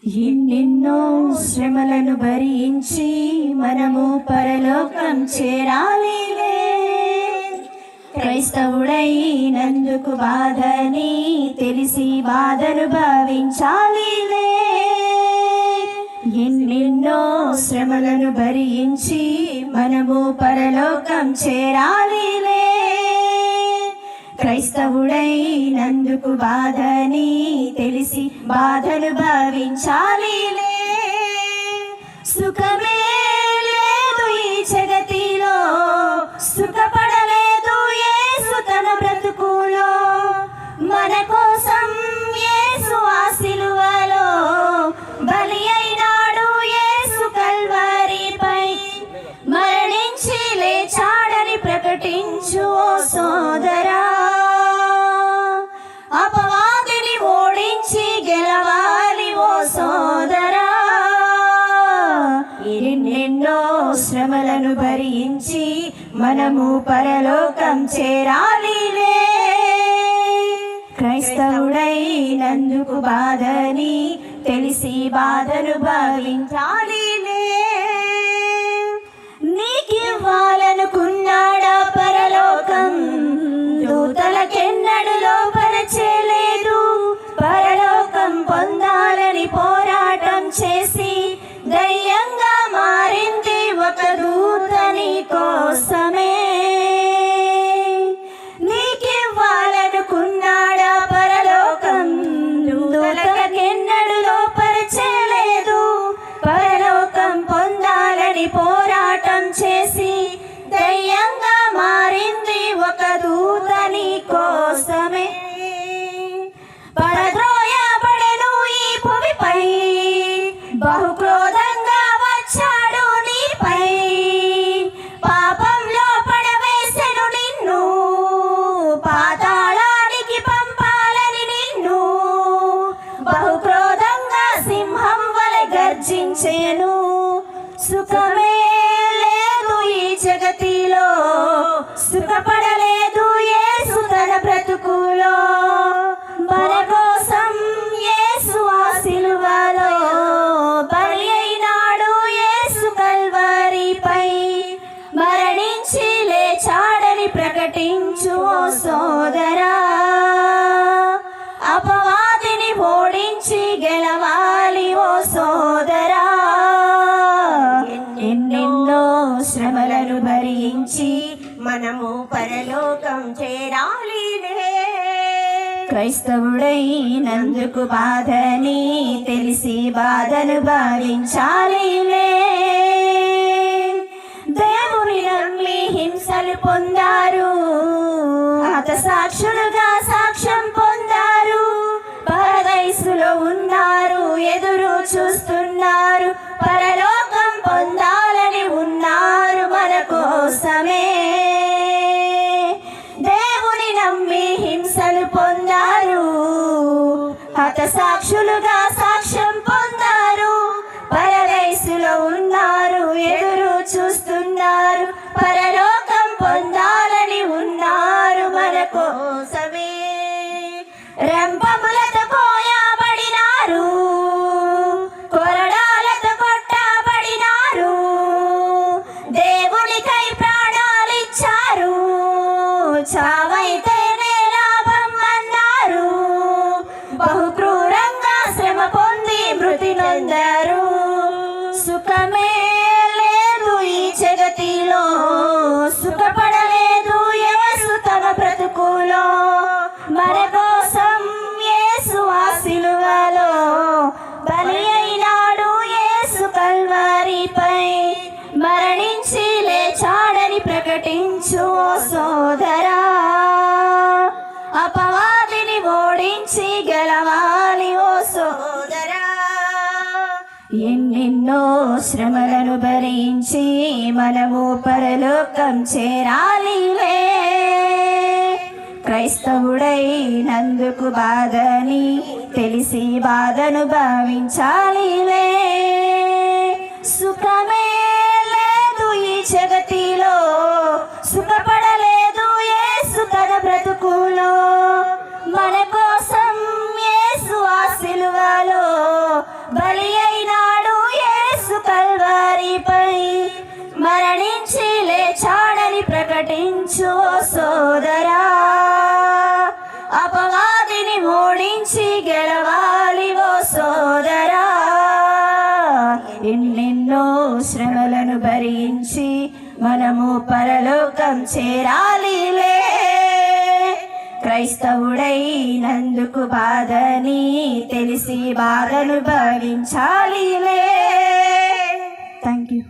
ఎన్నెన్నో శ్రమలను భరించి మనము పరలోకం చేరాలిలే. క్రైస్తవుడైనందుకు బాధని తెలిసి బాధను భావించాలిలే. ఎన్నెన్నో శ్రమలను భరించి మనము పరలోకం చేరాలిలే. క్రైస్తవుడైనందుకు బాధని తెలిసి బాధను భావించాలిలే. సుఖమే లేదు ఈ జగతిలో, సుఖపడలేదు యేసు తన బ్రతుకులో. మన కోసం యేసు ఆ సిలువలో బలి అయినాడు. యేసు కల్వరిపై మరణించి లేచాడని ప్రకటించు ఓ సోదరా. అపవాదిని ఓడించి గెలవాలి ఓ సోదరా. ఎన్నెన్నో శ్రమలను భరించి మనము పరలోకం చేరాలిలే. క్రైస్తవుడైనందుకు బాధని తెలిసి బాధను భావించాలిలే. నీకివ్వాలనుకున్నాడా పరలోకం, దూతలకెన్నడు లోపరచలేదు. పరలోకం పొందాలని పోరాటం చేసి దయ్యంగా మారింది ఒక దూత నీ కోసమే. నీకివ్వాలనుకున్నాడా పరలోకం, దూతలకెన్నడు లోపరచలేదు. పరలోకం పొందాలని పోరాటం చేసి దయ్యంగా మారింది ఒక దూత నీ కోసమే. పడద్రోయబడెను ఈ భూమిపై, బహుక్రోధంగా వచ్చాడు నీపై. పాపంలో పడవేసెను నిన్ను, పాతాళానికి పంపాలని నిన్ను. బహుక్రోధంగా సింహం వలె గర్జించెను. సుఖమే లేదు ఈ జగతిలో, సుఖపడలేదు యేసు తన బ్రతుకులో. మన కోసం యేసు ఆ సిలువలో బలి అయినాడు. యేసు కల్వరిపై మరణించి లేచాడని ప్రకటించు ఓ సోదరా. అపవాదిని ఓడించి గెలవాలి ఓ సోదరా. ఎన్నెన్నో శ్రమలను భరించి మనము పరలోకం చేరాలిలే. క్రైస్తవుడైనందుకు బాధని తెలిసి బాధను భావించాలిలే. దేవుని నమ్మి హింసలు పొందారు, హతసాక్షులుగా సాక్ష్యం పొందారు. పరదైసులో ఉన్నారు, ఎదురు చూస్తున్నారు. పరలోకం పొందాలని ఉన్నారు మన కోసమే. దేవుని నమ్మి హింసలు పొందారు, హతసాక్షులుగా సాక్ష్యం పొందారు. పరదైసులో ఉన్నారు, ఎదురు చూస్తున్నారు. పరలోకం పొందాలని ఉన్నారు మన కోసమే. రంపములతో కోయబడినారు, కొరడాలతో కొట్టబడినారు. దేవునికై ప్రాణాలిచ్చారు, చావైతేనే లాభం అన్నారు. బహుక్రూరంగా శ్రమ పొంది మృతి నొందారు. సుఖమే లేదు ఈ జగతిలో, సుఖపడలేదు యేసు తన బ్రతుకులో. మన కోసం యేసు ఆ సిలువలో బలి అయినాడు. యేసు కల్వరిపై మరణించి లేచాడని ప్రకటించు ఓ సోదరా. అపవాదిని ఓడించి గెలవాలి ఓ సోదరా. ఎన్నెన్నో శ్రమలను భరించి మనము పరలోకం చేరాలిలే. క్రైస్తవుడైనందుకు బాధని తెలిసి బాధను భావించాలిలే. సుఖమే లేదు ఈ జగతిలో, సుఖపడలేదు యేసు తన బ్రతుకులో. మన కోసం యేసు ఆ సిలువలో బలి ప్రకటించు ఓ సోదరా, అపవాదిని ఓడించి గెలవాలి ఓ సోదరా. ఎన్నెన్నో శ్రమలను భరించి మనము పరలోకం చేరాలిలే. క్రైస్తవుడైనందుకు బాధని తెలిసి బాధను భవించాలిలే. Thank you.